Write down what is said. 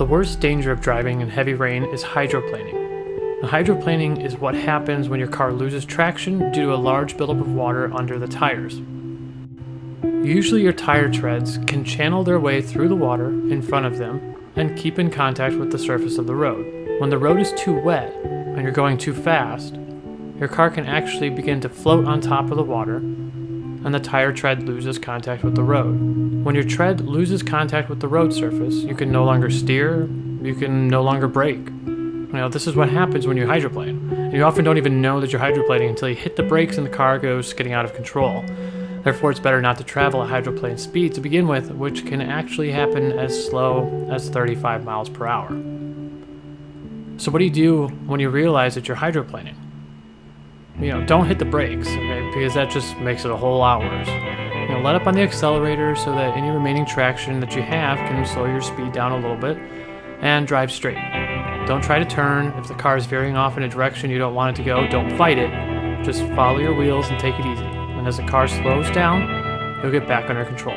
worst danger of driving in heavy rain is hydroplaning. Now, hydroplaning is what happens when your car loses traction due to a large buildup of water under the tires. Usually your tire treads can channel their way through the water in front of them and keep in contact with the surface of the road. When the road is too wet and you're going too fast, your car can actually begin to float on top of the water and the tire tread loses contact with the road. When your tread loses contact with the road surface, you can no longer steer, you can no longer brake. This is what happens when you hydroplane. And you often don't even know that you're hydroplaning until you hit the brakes and the car goes skidding out of control. Therefore, it's better not to travel at hydroplane speed to begin with, which can actually happen as slow as 35 miles per hour. So what do you do when you realize that you're hydroplaning? Don't hit the brakes, okay? Because that just makes it a whole lot worse. Let up on the accelerator so that any remaining traction that you have can slow your speed down a little bit, and drive straight. Don't try to turn. If the car is veering off in a direction you don't want it to go, don't fight it. Just follow your wheels and take it easy. And as the car slows down, you'll get back under control.